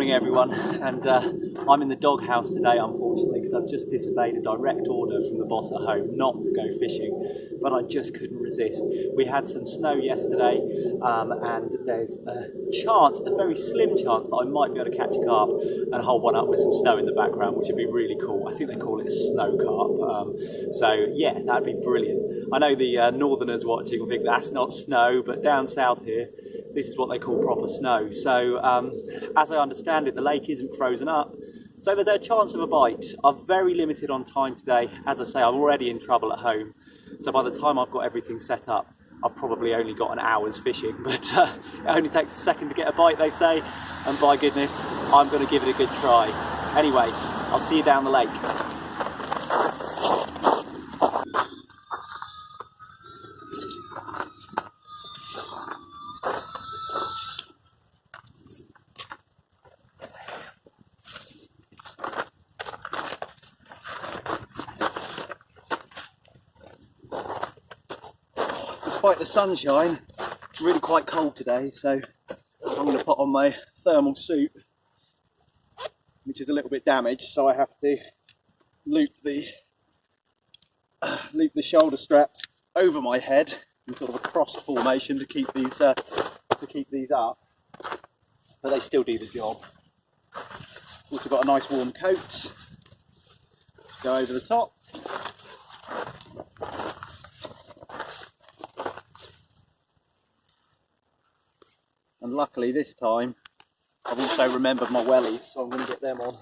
Morning everyone, and I'm in the doghouse today unfortunately because I've just disobeyed a direct order from the boss at home not to go fishing, but I just couldn't resist. We had some snow yesterday and there's a chance, a very slim chance, that I might be able to catch a carp and hold one up with some snow in the background, which would be really cool. I think they call it a snow carp, so yeah, that'd be brilliant. I know the northerners watching will think that's not snow, but down south here this is what they call proper snow. So as I understand it, the lake isn't frozen up, so there's a chance of a bite. I'm very limited on time today. As I say, I'm already in trouble at home, so by the time I've got everything set up, I've probably only got an hour's fishing, but it only takes a second to get a bite, they say, and by goodness, I'm going to give it a good try. Anyway, I'll see you down the lake. Despite the sunshine, it's really quite cold today, so I'm going to put on my thermal suit, which is a little bit damaged, so I have to loop the shoulder straps over my head in sort of a cross formation to keep these up, but they still do the job. Also got a nice warm coat to go over the top. And luckily this time, I've also remembered my wellies, so I'm going to get them on.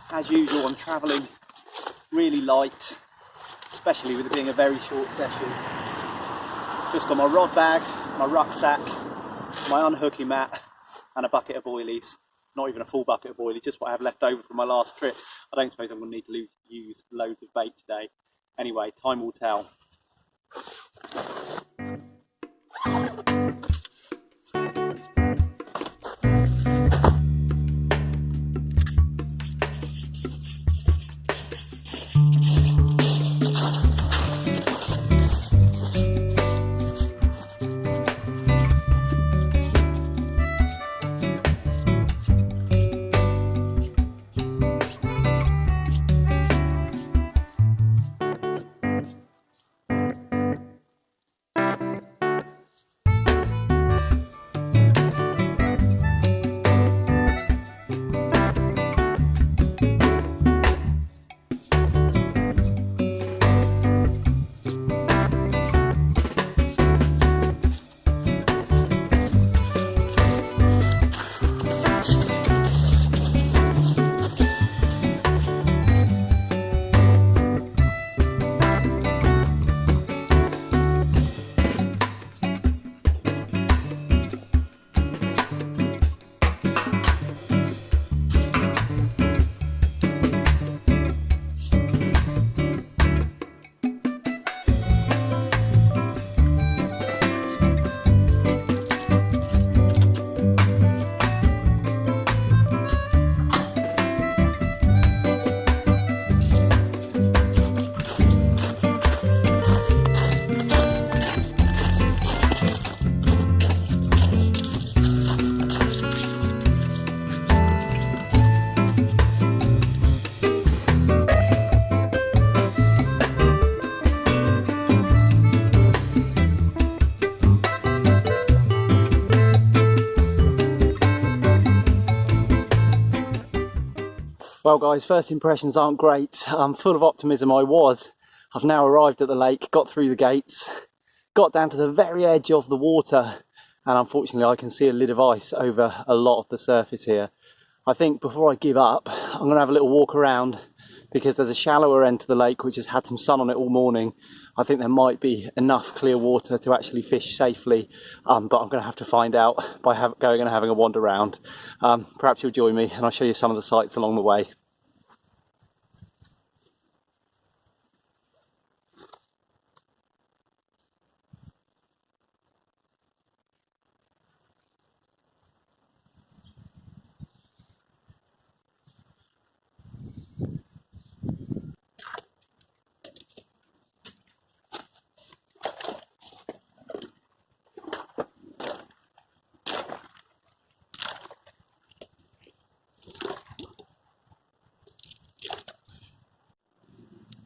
As usual, I'm travelling really light, especially with it being a very short session. Just got my rod bag, my rucksack, my unhooking mat, and a bucket of boilies. Not even a full bucket of boilies, just what I have left over from my last trip. I don't suppose I'm going to need to use loads of bait today. Anyway, time will tell. Well guys, first impressions aren't great. I'm full of optimism, I was. I've now arrived at the lake, got through the gates, got down to the very edge of the water, and unfortunately I can see a lid of ice over a lot of the surface here. I think before I give up, I'm going to have a little walk around because there's a shallower end to the lake which has had some sun on it all morning. I think there might be enough clear water to actually fish safely, but I'm going to have to find out by going and having a wander around. Perhaps you'll join me and I'll show you some of the sights along the way.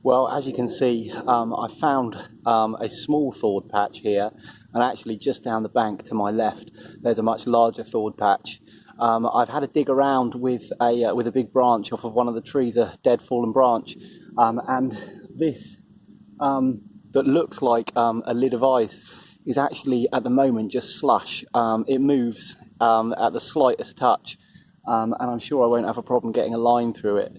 Well, as you can see, I found a small thawed patch here, and actually just down the bank to my left, there's a much larger thawed patch. I've had a dig around with a big branch off of one of the trees, a dead fallen branch, and this that looks like a lid of ice is actually at the moment just slush. It moves at the slightest touch, and I'm sure I won't have a problem getting a line through it.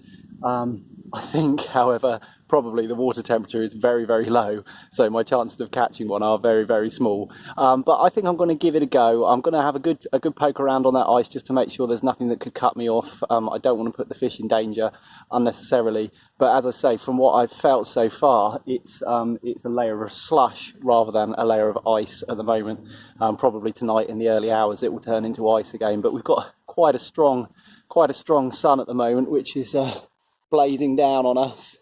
I think, however, probably the water temperature is very, very low, so my chances of catching one are very, very small. But I think I'm going to give it a go. I'm going to have a good poke around on that ice just to make sure there's nothing that could cut me off. I don't want to put the fish in danger unnecessarily. But as I say, from what I've felt so far, it's a layer of slush rather than a layer of ice at the moment. Probably tonight in the early hours it will turn into ice again. But we've got quite a strong sun at the moment, which is blazing down on us,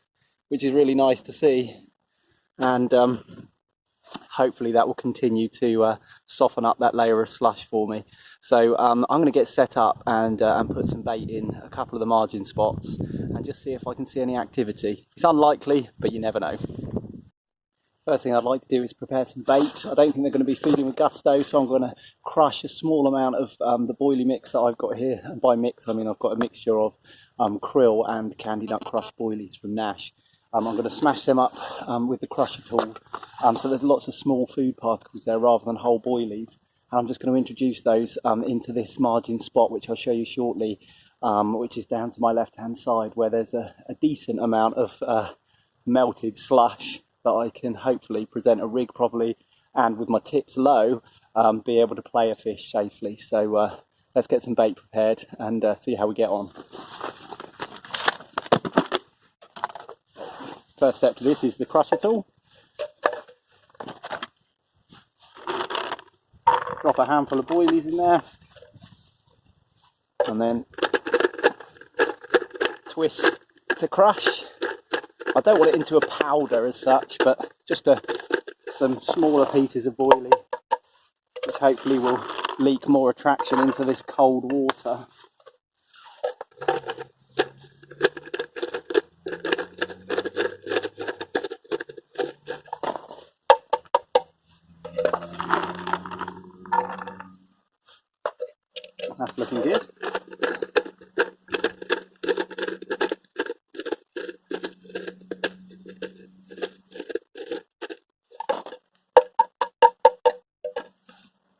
which is really nice to see, and hopefully that will continue to soften up that layer of slush for me. So I'm going to get set up and put some bait in a couple of the margin spots and just see if I can see any activity. It's unlikely, but you never know. First thing I'd like to do is prepare some bait. I don't think they're going to be feeding with gusto, so I'm going to crush a small amount of the boilie mix that I've got here. And by mix, I mean I've got a mixture of krill and candy nut crushed boilies from Nash. I'm going to smash them up with the crusher tool, so there's lots of small food particles there rather than whole boilies. And I'm just going to introduce those into this margin spot, which I'll show you shortly, which is down to my left hand side, where there's a decent amount of melted slush that I can hopefully present a rig properly and with my tips low be able to play a fish safely. So let's get some bait prepared and see how we get on. First step to this is the crusher tool. Drop a handful of boilies in there and then twist to crush. I don't want it into a powder as such, but just some smaller pieces of boilie, which hopefully will leak more attraction into this cold water. That's looking good.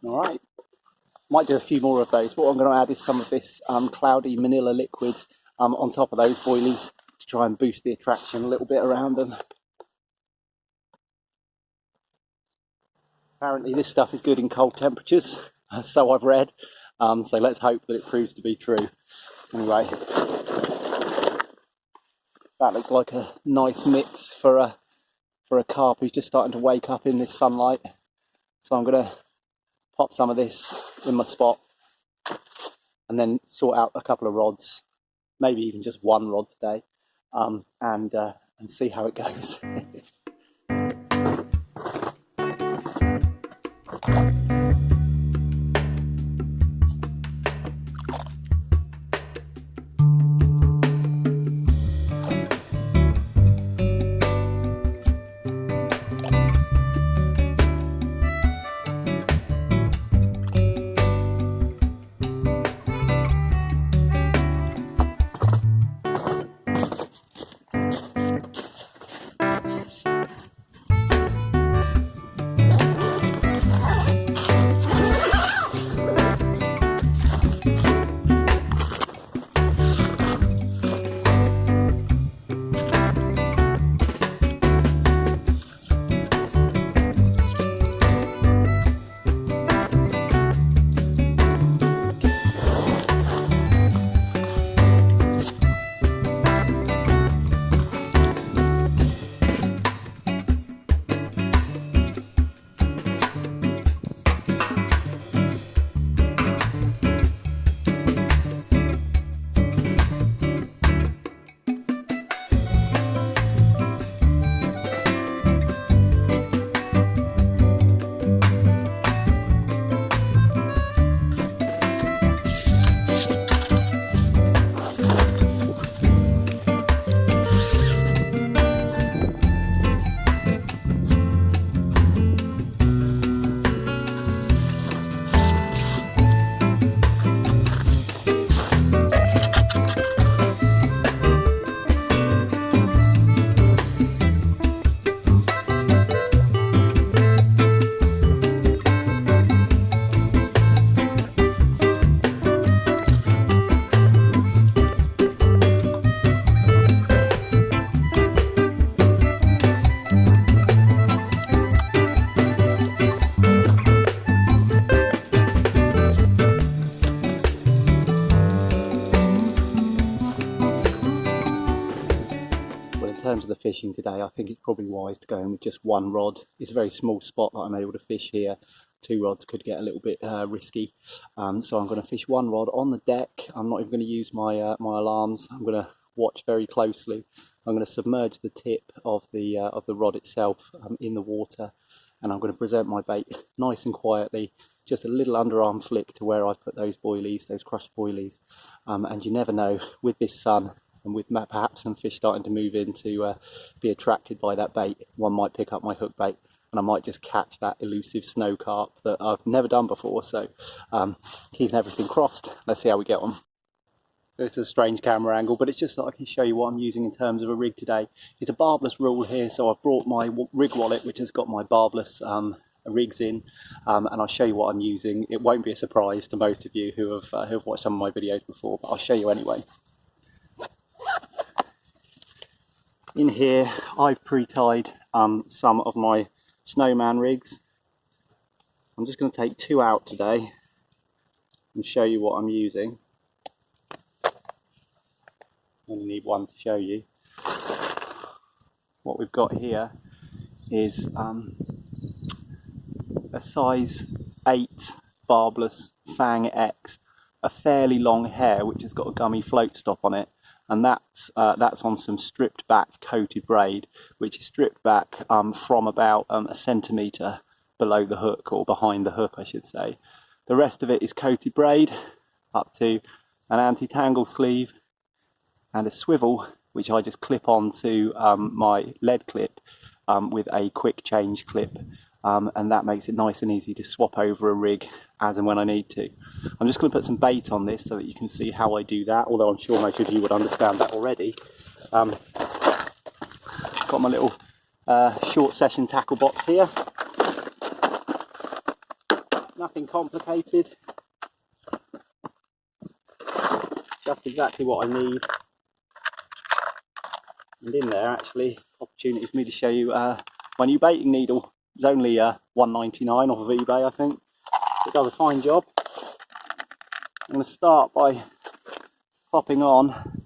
Alright, might do a few more of those. What I'm going to add is some of this cloudy manila liquid on top of those boilies to try and boost the attraction a little bit around them. Apparently this stuff is good in cold temperatures, so I've read. So let's hope that it proves to be true. Anyway, that looks like a nice mix for a carp who's just starting to wake up in this sunlight. So I'm going to pop some of this in my spot and then sort out a couple of rods, maybe even just one rod today, and see how it goes. terms of the fishing today, I think it's probably wise to go in with just one rod. It's a very small spot that I'm able to fish here. Two rods could get a little bit risky, so I'm going to fish one rod on the deck. I'm not even going to use my my alarms. I'm going to watch very closely. I'm going to submerge the tip of the rod itself in the water, and I'm going to present my bait nice and quietly, just a little underarm flick to where I put those boilies, those crushed boilies. And you never know, with this sun and with perhaps some fish starting to move in to be attracted by that bait, one might pick up my hook bait and I might just catch that elusive snow carp that I've never done before. So keeping everything crossed, let's see how we get on. So it's a strange camera angle, but it's just that I can show you what I'm using in terms of a rig today. It's a barbless rule here, so I've brought my rig wallet, which has got my barbless rigs in, and I'll show you what I'm using. It won't be a surprise to most of you who have watched some of my videos before, but I'll show you anyway. In here, I've pre-tied some of my snowman rigs. I'm just going to take two out today and show you what I'm using. Only need one to show you. What we've got here is a size 8 barbless Fang X, a fairly long hair which has got a gummy float stop on it, and that's on some stripped back coated braid, which is stripped back from about a centimetre below the hook, or behind the hook I should say. The rest of it is coated braid up to an anti-tangle sleeve and a swivel which I just clip onto my lead clip with a quick change clip, and that makes it nice and easy to swap over a rig as and when I need to. I'm just going to put some bait on this so that you can see how I do that, although I'm sure most of you would understand that already. Got my little short session tackle box here. Nothing complicated, just exactly what I need. And in there, actually, opportunity for me to show you my new baiting needle. It's only $1.99 off of eBay, I think. It does a fine job. I'm going to start by popping on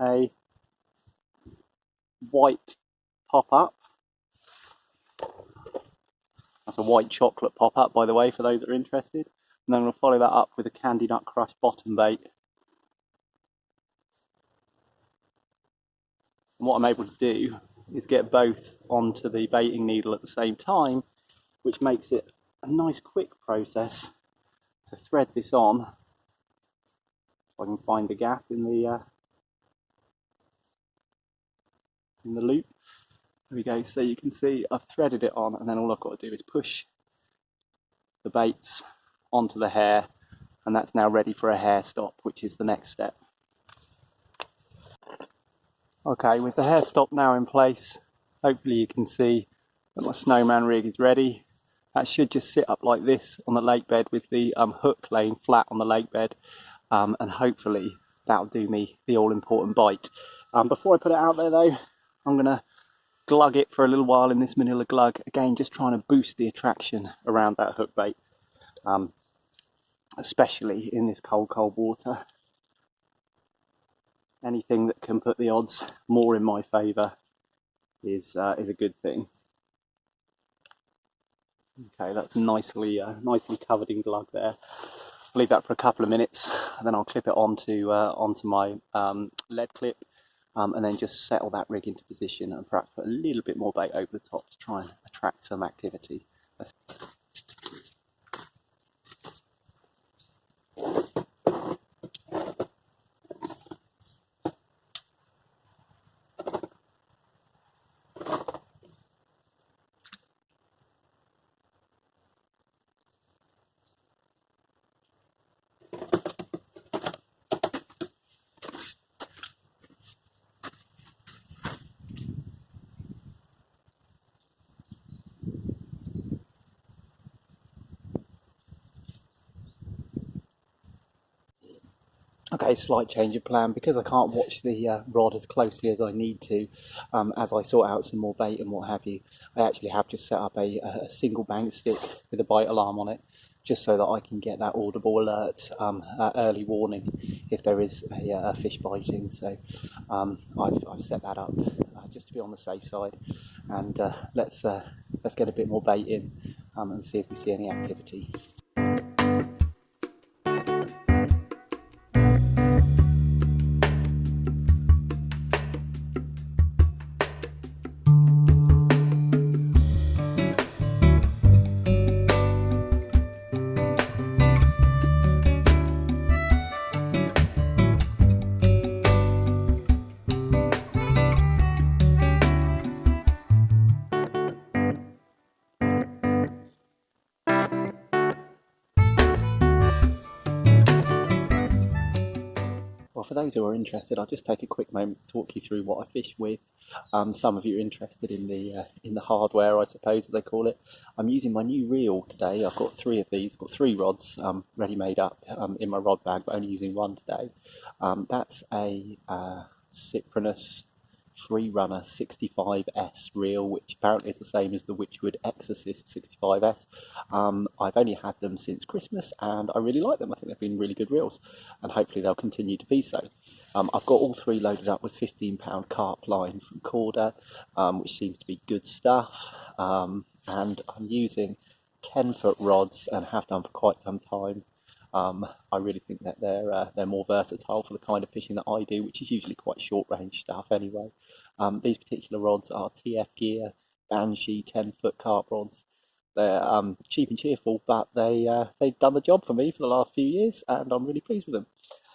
a white pop-up. That's a white chocolate pop-up, by the way, for those that are interested. And then I'm going to follow that up with a Candy Nut Crush bottom bait. And what I'm able to do is get both onto the baiting needle at the same time, which makes it a nice quick process to thread this on. If I can find the gap in the loop. There we go. So you can see I've threaded it on, and then all I've got to do is push the baits onto the hair, and that's now ready for a hair stop, which is the next step. Okay, with the hair stop now in place, hopefully you can see that my snowman rig is ready. That should just sit up like this on the lake bed with the hook laying flat on the lake bed, and hopefully that'll do me the all-important bite. Before I put it out there though, I'm going to glug it for a little while in this manila glug, again just trying to boost the attraction around that hook bait, especially in this cold water. Anything that can put the odds more in my favour is a good thing. Okay, that's nicely covered in glug there. I'll leave that for a couple of minutes, and then I'll clip it onto my lead clip, and then just settle that rig into position, and perhaps put a little bit more bait over the top to try and attract some activity. Okay, slight change of plan, because I can't watch the rod as closely as I need to as I sort out some more bait and what have you. I actually have just set up a single bank stick with a bite alarm on it, just so that I can get that audible alert, early warning if there is a fish biting. So I've set that up just just to be on the safe side. And let's get a bit more bait in and see if we see any activity. Well, for those who are interested, I'll just take a quick moment to talk you through what I fish with. Some of you are interested in the hardware, I suppose, as they call it. I'm using my new reel today. I've got 3 of these. I've got 3 rods ready made up in my rod bag, but only using one today. That's a Cyprinus Free Runner 65S reel, which apparently is the same as the Witchwood Exorcist 65S. I've only had them since Christmas and I really like them. I think they've been really good reels and hopefully they'll continue to be so. I've got all 3 loaded up with 15-pound carp line from Corda, which seems to be good stuff, and I'm using 10-foot rods and have done for quite some time. I really think that they're more versatile for the kind of fishing that I do, which is usually quite short range stuff anyway. These particular rods are TF Gear Banshee 10-foot carp rods. They're cheap and cheerful, but they've done the job for me for the last few years, and I'm really pleased with them.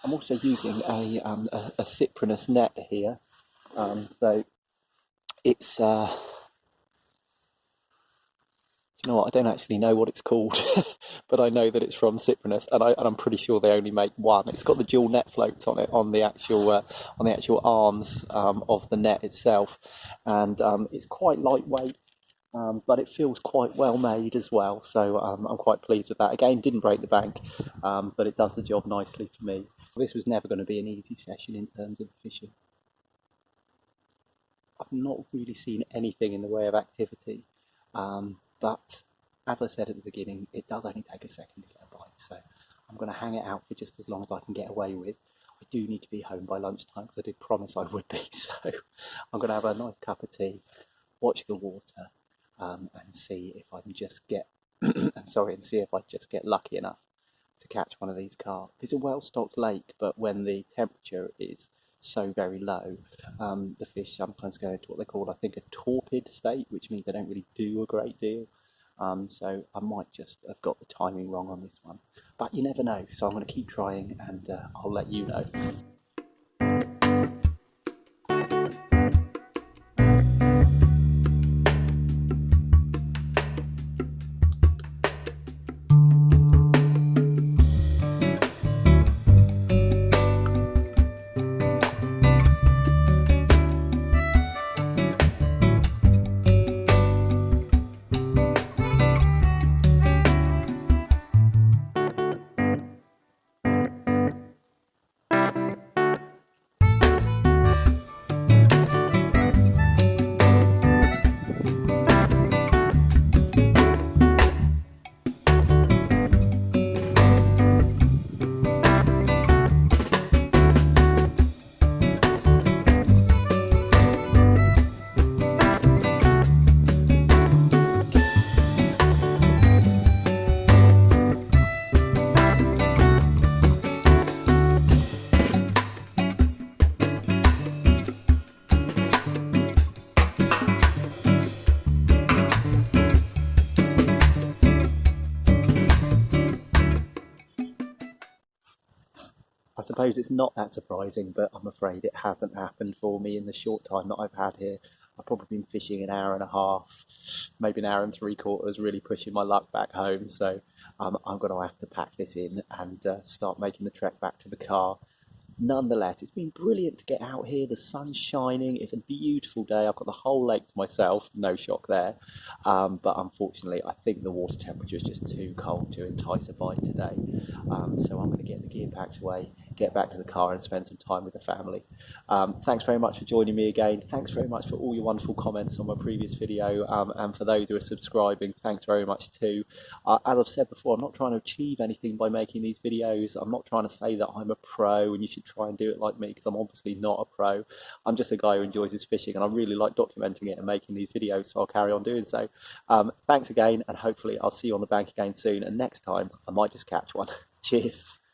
I'm also using a Cyprinus net here, so it's you know what, I don't actually know what it's called, but I know that it's from Cyprinus, and I'm pretty sure they only make one. It's got the dual net floats on it, on the actual arms of the net itself, and it's quite lightweight, but it feels quite well made as well. So I'm quite pleased with that. Again, didn't break the bank, but it does the job nicely for me. This was never going to be an easy session in terms of fishing. I've not really seen anything in the way of activity. But as I said at the beginning, it does only take a second to get a bite, so I'm going to hang it out for just as long as I can get away with. I do need to be home by lunchtime because I did promise I would be, so I'm going to have a nice cup of tea, watch the water, and see if I can just get lucky enough to catch one of these carp. It's a well-stocked lake, but when the temperature is so very low, the fish sometimes go into what they call, I think, a torpid state, which means they don't really do a great deal. So I might just have got the timing wrong on this one, but you never know, so I'm going to keep trying and I'll let you know. I suppose it's not that surprising, but I'm afraid it hasn't happened for me in the short time that I've had here. I've probably been fishing an hour and a half, maybe an hour and 3/4, really pushing my luck back home. So I'm going to have to pack this in and start making the trek back to the car. Nonetheless, it's been brilliant to get out here. The sun's shining. It's a beautiful day. I've got the whole lake to myself. No shock there. But unfortunately, I think the water temperature is just too cold to entice a bite today. So I'm going to get the gear packed away, get back to the car and spend some time with the family. Thanks very much for joining me again. Thanks very much for all your wonderful comments on my previous video, and for those who are subscribing, thanks very much too. As I've said before, I'm not trying to achieve anything by making these videos. I'm not trying to say that I'm a pro and you should try and do it like me, because I'm obviously not a pro. I'm just a guy who enjoys his fishing, and I really like documenting it and making these videos, so I'll carry on doing so. Thanks again, and hopefully I'll see you on the bank again soon, and next time I might just catch one. Cheers.